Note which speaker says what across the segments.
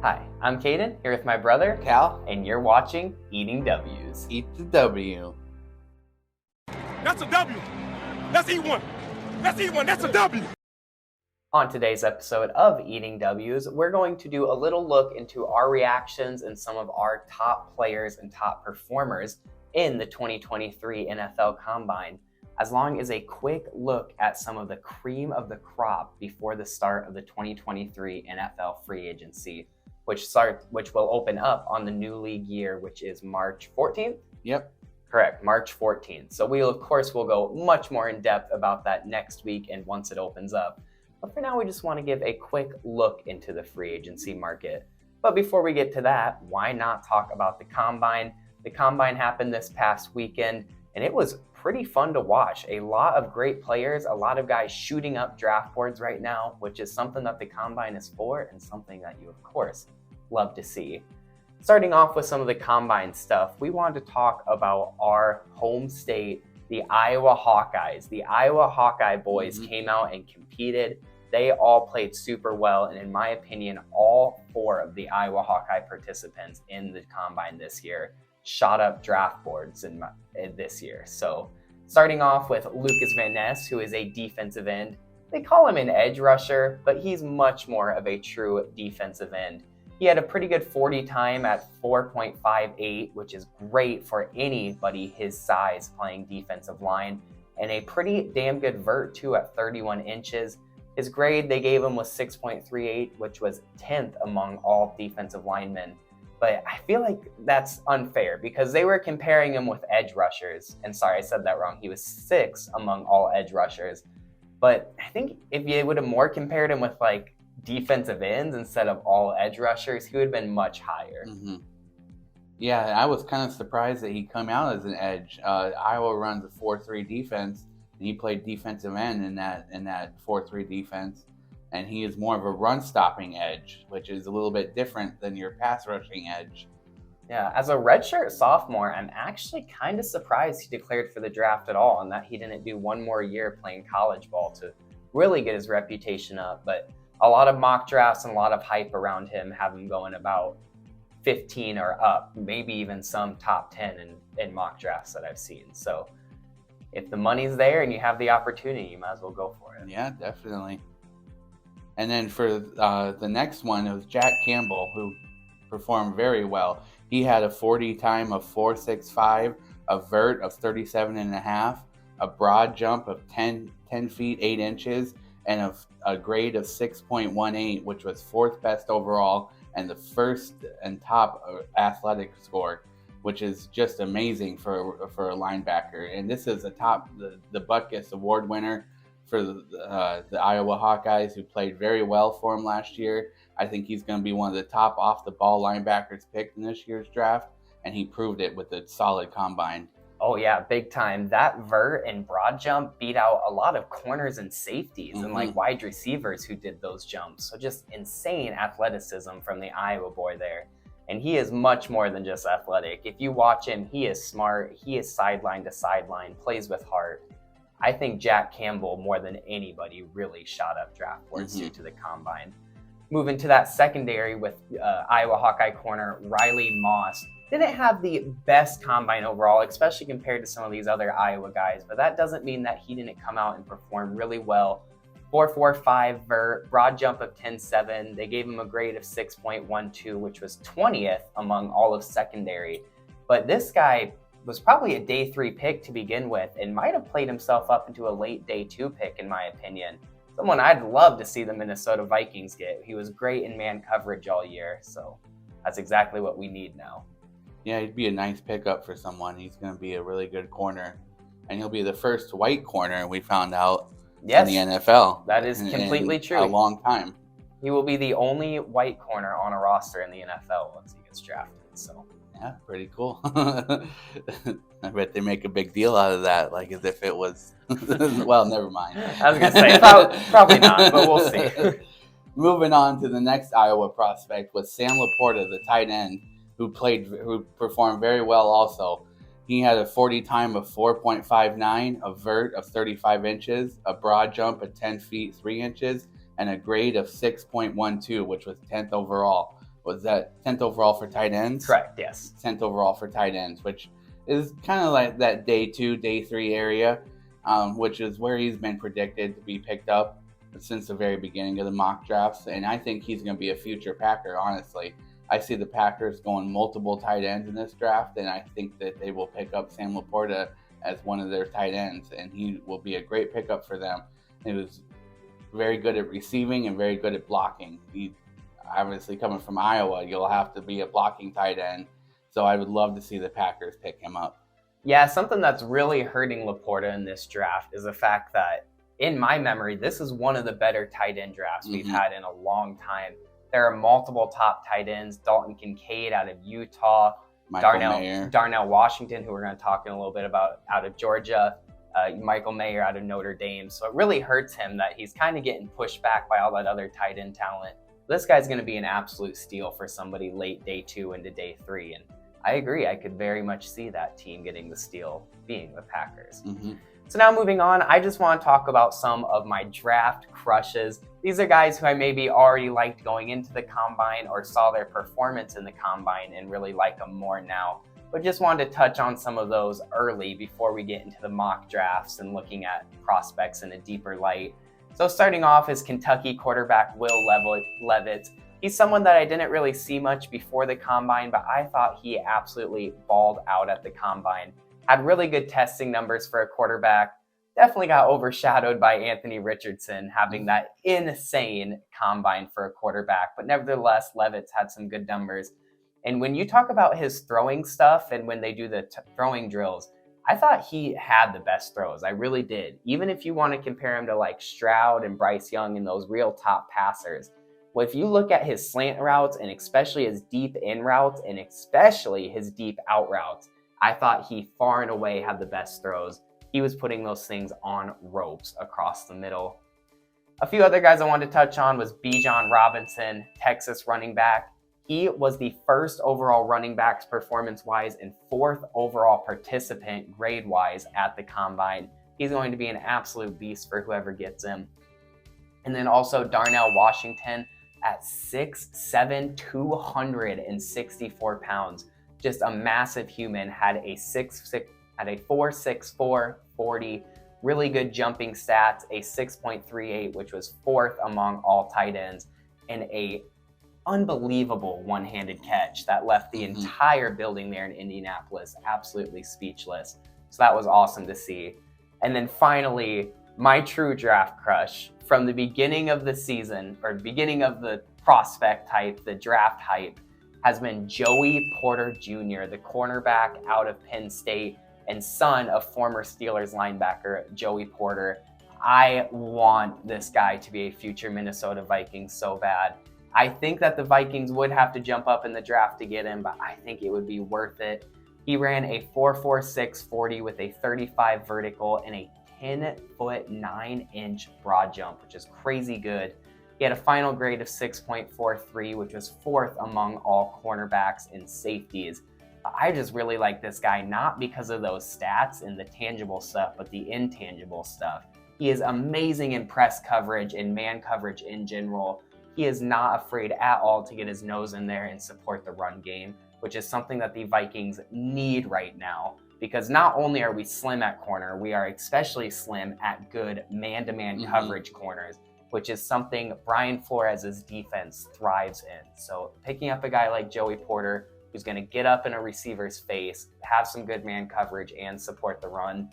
Speaker 1: Hi, I'm Caden, here with my brother,
Speaker 2: Cal,
Speaker 1: and you're watching Eating W's.
Speaker 2: eat the W.
Speaker 3: That's a W. Let's eat one. Let's eat one. That's a W.
Speaker 1: On today's episode of Eating W's, we're going to do a little look into our reactions and some of our top players and top performers in the 2023 NFL Combine, as long as a quick look at some of the cream of the crop before the start of the 2023 NFL free agency, which will open up on the new league year, which is March 14th?
Speaker 2: Yep.
Speaker 1: Correct, March 14th. So we'll go much more in depth about that next week and once it opens up. But for now, we just want to give a quick look into the free agency market. But before we get to that, why not talk about the Combine? The Combine happened this past weekend, and it was pretty fun to watch. A lot of great players, a lot of guys shooting up draft boards right now, which is something that the Combine is for and something that you, of course, love to see. Starting off with some of the Combine stuff, we wanted to talk about our home state, the Iowa Hawkeyes. The Iowa Hawkeye boys came out and competed. They all played super well, and in my opinion, all four of the Iowa Hawkeye participants in the Combine this year shot up draft boards in this year. So starting off with Lucas Van Ness, who is a defensive end. They call him an edge rusher, but he's much more of a true defensive end. He had a pretty good 40 time at 4.58, which is great for anybody his size playing defensive line, and a pretty damn good vert too at 31 inches. His grade they gave him was 6.38, which was 10th among all defensive linemen. But I feel like that's unfair because they were comparing him with edge rushers. And sorry, I said that wrong. He was 6th among all edge rushers. But I think if you would have more compared him with like defensive ends instead of all edge rushers, he would have been much higher.
Speaker 2: Mm-hmm. Yeah, I was kind of surprised that he come out as an edge. Iowa runs a 4-3 defense, and he played defensive end in that 4-3 defense. And he is more of a run-stopping edge, which is a little bit different than your pass-rushing edge.
Speaker 1: Yeah, as a redshirt sophomore, I'm actually kind of surprised he declared for the draft at all and that he didn't do one more year playing college ball to really get his reputation up. But a lot of mock drafts and a lot of hype around him have him going about 15 or up, maybe even some top 10 in mock drafts that I've seen. So if the money's there and you have the opportunity, you might as well go for it.
Speaker 2: Yeah, definitely. And then for the next one, it was Jack Campbell, who performed very well. He had a 40 time of 4.65, a vert of 37.5, a broad jump of 10 feet 8 inches, and a grade of 6.18, which was 4th best overall and the first and top athletic score, which is just amazing for a linebacker. And this is the Butkus Award winner for the Iowa Hawkeyes, who played very well for him last year. I think he's going to be one of the top off-the-ball linebackers picked in this year's draft, and he proved it with a solid combine.
Speaker 1: Oh yeah, big time. That vert and broad jump beat out a lot of corners and safeties and like wide receivers who did those jumps. So just insane athleticism from the Iowa boy there. And he is much more than just athletic. If you watch him, he is smart. He is sideline to sideline, plays with heart. I think Jack Campbell, more than anybody, really shot up draft boards due to the Combine. Moving to that secondary with Iowa Hawkeye corner Riley Moss. Didn't have the best Combine overall, especially compared to some of these other Iowa guys, but that doesn't mean that he didn't come out and perform really well. 4.45 vert, broad jump of 10.7. They gave him a grade of 6.12, which was 20th among all of secondary. But this guy was probably a day 3 pick to begin with and might have played himself up into a late day 2 pick, in my opinion. Someone I'd love to see the Minnesota Vikings get. He was great in man coverage all year, so that's exactly what we need now.
Speaker 2: Yeah, he'd be a nice pickup for someone. He's going to be a really good corner. And he'll be the first white corner we found out in the NFL.
Speaker 1: That is completely true.
Speaker 2: A long time.
Speaker 1: He will be the only white corner on a roster in the NFL once he gets drafted. So
Speaker 2: yeah, pretty cool. I bet they make a big deal out of that, like as if it was. Well, never mind.
Speaker 1: I was gonna say probably not, but we'll see.
Speaker 2: Moving on to the next Iowa prospect was Sam Laporta, the tight end, who performed very well also. He had a 40 time of 4.59, a vert of 35 inches, a broad jump of 10 feet 3 inches, and a grade of 6.12, which was 10th overall. was that 10th overall for tight ends?
Speaker 1: Correct, yes.
Speaker 2: 10th overall for tight ends, which is kind of like that day 2, day 3 area, which is where he's been predicted to be picked up since the very beginning of the mock drafts. And I think he's going to be a future Packer, honestly. I see the Packers going multiple tight ends in this draft, and I think that they will pick up Sam Laporta as one of their tight ends, and he will be a great pickup for them. He was very good at receiving and very good at blocking. He, obviously, coming from Iowa, you'll have to be a blocking tight end, so I would love to see the Packers pick him up.
Speaker 1: Yeah, something that's really hurting Laporta in this draft is the fact that, in my memory, this is one of the better tight end drafts we've had in a long time. There are multiple top tight ends: Dalton Kincaid out of Utah, Darnell Washington, who we're going to talk in a little bit about, out of Georgia, Michael Mayer out of Notre Dame. So it really hurts him that he's kind of getting pushed back by all that other tight end talent. This guy's going to be an absolute steal for somebody late day 2 into day 3. And I agree. I could very much see that team getting the steal being the Packers. So now moving on, I just want to talk about some of my draft crushes. These are guys who I maybe already liked going into the combine or saw their performance in the combine and really like them more now. But just wanted to touch on some of those early before we get into the mock drafts and looking at prospects in a deeper light. So starting off is Kentucky quarterback Will Levis. He's someone that I didn't really see much before the combine, but I thought he absolutely balled out at the combine. Had really good testing numbers for a quarterback. Definitely got overshadowed by Anthony Richardson having that insane combine for a quarterback. But nevertheless, Levis had some good numbers. And when you talk about his throwing stuff and when they do the throwing drills, I thought he had the best throws. I really did. Even if you want to compare him to like Stroud and Bryce Young and those real top passers. Well, if you look at his slant routes and especially his deep in routes and especially his deep out routes, I thought he far and away had the best throws. He was putting those things on ropes across the middle. A few other guys I wanted to touch on was Bijan Robinson, Texas running back. He was the first overall running backs performance-wise and 4th overall participant grade-wise at the combine. He's going to be an absolute beast for whoever gets him. And then also Darnell Washington at 6'7", 264 pounds. Just a massive human, had a 4.64 40, really good jumping stats, a 6.38, which was 4th among all tight ends, and a unbelievable one-handed catch that left the entire building there in Indianapolis absolutely speechless. So that was awesome to see. And then finally, my true draft crush from the beginning of the season, or beginning of the prospect hype, the draft hype, has been Joey Porter Jr., the cornerback out of Penn State and son of former Steelers linebacker Joey Porter. I want this guy to be a future Minnesota Viking so bad. I think that the Vikings would have to jump up in the draft to get him, but I think it would be worth it. He ran a 4.46 40 with a 35 vertical and a 10-foot 9-inch broad jump, which is crazy good. He had a final grade of 6.43, which was 4th among all cornerbacks and safeties. I just really like this guy, not because of those stats and the tangible stuff, but the intangible stuff. He is amazing in press coverage and man coverage in general. He is not afraid at all to get his nose in there and support the run game, which is something that the Vikings need right now. Because not only are we slim at corner, we are especially slim at good man-to-man coverage corners, which is something Brian Flores' defense thrives in. So picking up a guy like Joey Porter, who's going to get up in a receiver's face, have some good man coverage, and support the run,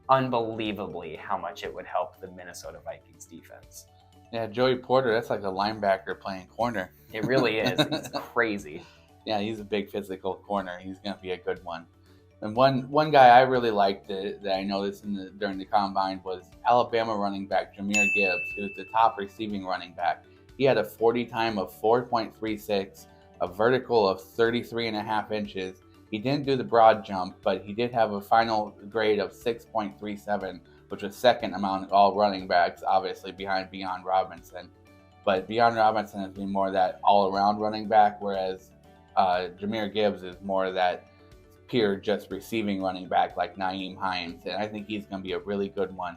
Speaker 1: unbelievably how much it would help the Minnesota Vikings defense.
Speaker 2: Yeah, Joey Porter, that's like a linebacker playing corner.
Speaker 1: It really is. It's crazy.
Speaker 2: Yeah, he's a big physical corner. He's going to be a good one. And one guy I really liked that I noticed during the combine was Alabama running back Jahmyr Gibbs, who's the top receiving running back. He had a 40 time of 4.36, a vertical of 33.5 inches. He didn't do the broad jump, but he did have a final grade of 6.37, which was 2nd among all running backs, obviously behind Bijan Robinson. But Bijan Robinson has been more of that all-around running back, whereas Jahmyr Gibbs is more of that pure just receiving running back like Nyheim Hines. And I think he's going to be a really good one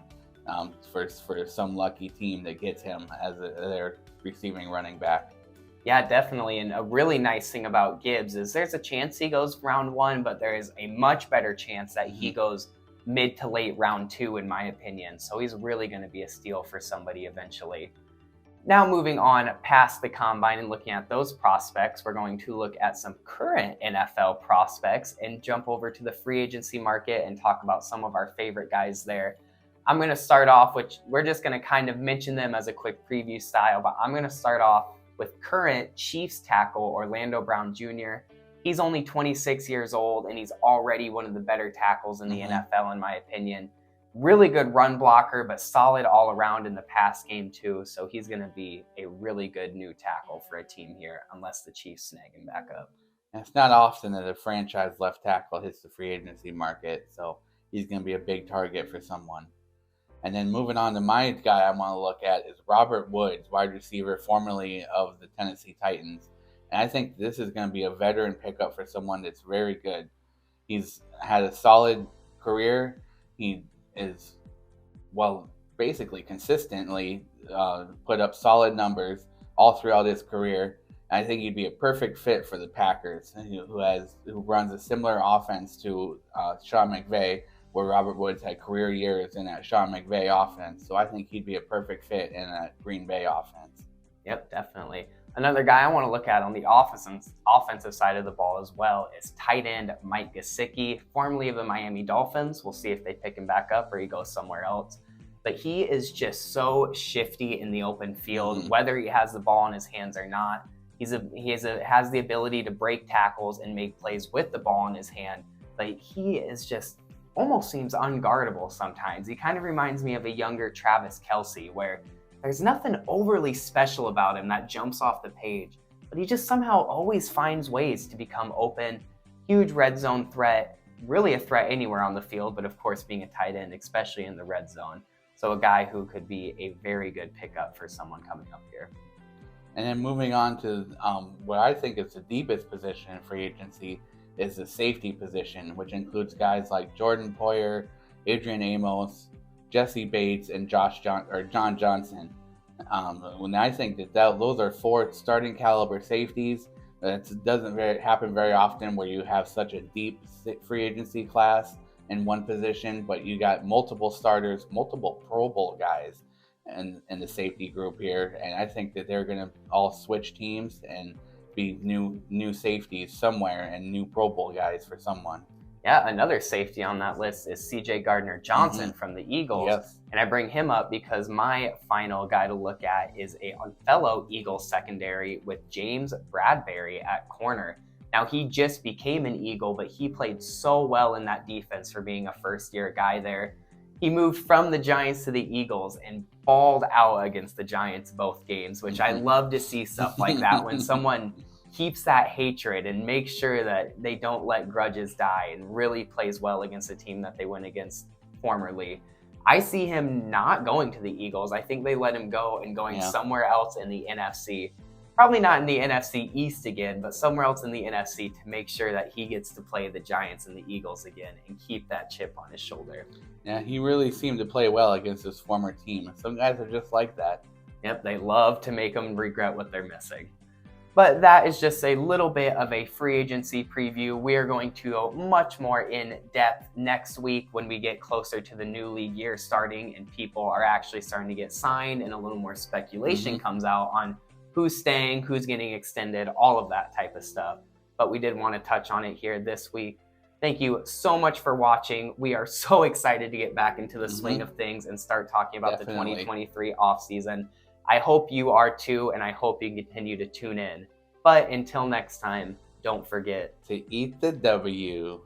Speaker 2: for some lucky team that gets him as their receiving running back.
Speaker 1: Yeah, definitely. And a really nice thing about Gibbs is there's a chance he goes round 1, but there is a much better chance that he goes mid to late round 2, in my opinion. So he's really going to be a steal for somebody eventually. Now, moving on past the combine and looking at those prospects, we're going to look at some current NFL prospects and jump over to the free agency market and talk about some of our favorite guys there. I'm going to start off, which we're just going to kind of mention them as a quick preview style, but I'm going to start off with current Chiefs tackle Orlando Brown Jr. He's only 26 years old, and he's already one of the better tackles in the NFL, in my opinion. Really good run blocker, but solid all around in the pass game too. So he's going to be a really good new tackle for a team here, unless the Chiefs snag him back up.
Speaker 2: And it's not often that a franchise left tackle hits the free agency market, so he's going to be a big target for someone. And then moving on to my guy I want to look at is Robert Woods, wide receiver formerly of the Tennessee Titans. And I think this is going to be a veteran pickup for someone that's very good. He's had a solid career. He is, well, basically consistently put up solid numbers all throughout his career. And I think he'd be a perfect fit for the Packers, who runs a similar offense to Sean McVay, where Robert Woods had career years in that Sean McVay offense. So I think he'd be a perfect fit in that Green Bay offense.
Speaker 1: Yep, definitely. Another guy I want to look at on the offensive side of the ball as well is tight end Mike Gesicki, formerly of the Miami Dolphins. We'll see if they pick him back up or he goes somewhere else. But he is just so shifty in the open field, whether he has the ball in his hands or not. He has the ability to break tackles and make plays with the ball in his hand. But he is just almost seems unguardable sometimes. He kind of reminds me of a younger Travis Kelce, where there's nothing overly special about him that jumps off the page, but he just somehow always finds ways to become open. Huge red zone threat, really a threat anywhere on the field, but of course being a tight end, especially in the red zone. So a guy who could be a very good pickup for someone coming up here.
Speaker 2: And then moving on to what I think is the deepest position in free agency is the safety position, which includes guys like Jordan Poyer, Adrian Amos, Jesse Bates, and John Johnson. When I think that those are 4 starting caliber safeties, that doesn't happen very often where you have such a deep free agency class in one position, but you got multiple starters, multiple Pro Bowl guys in the safety group here, and I think that they're going to all switch teams and be new safeties somewhere and new Pro Bowl guys for someone.
Speaker 1: Yeah, another safety on that list is C.J. Gardner-Johnson from the Eagles.
Speaker 2: Yes.
Speaker 1: And I bring him up because my final guy to look at is a fellow Eagles secondary with James Bradbury at corner. Now, he just became an Eagle, but he played so well in that defense for being a first-year guy there. He moved from the Giants to the Eagles and balled out against the Giants both games, which I love to see stuff like that when someone keeps that hatred and makes sure that they don't let grudges die and really plays well against a team that they went against formerly. I see him not going to the Eagles. I think they let him go and going somewhere else in the NFC. Probably not in the NFC East again, but somewhere else in the NFC to make sure that he gets to play the Giants and the Eagles again and keep that chip on his shoulder.
Speaker 2: Yeah, he really seemed to play well against his former team. Some guys are just like that.
Speaker 1: Yep, they love to make them regret what they're missing. But that is just a little bit of a free agency preview. We are going to go much more in depth next week when we get closer to the new league year starting and people are actually starting to get signed and a little more speculation comes out on who's staying, who's getting extended, all of that type of stuff. But we did want to touch on it here this week. Thank you so much for watching. We are so excited to get back into the swing of things and start talking about the 2023 offseason. I hope you are too, and I hope you continue to tune in. But until next time, don't forget
Speaker 2: to eat the W.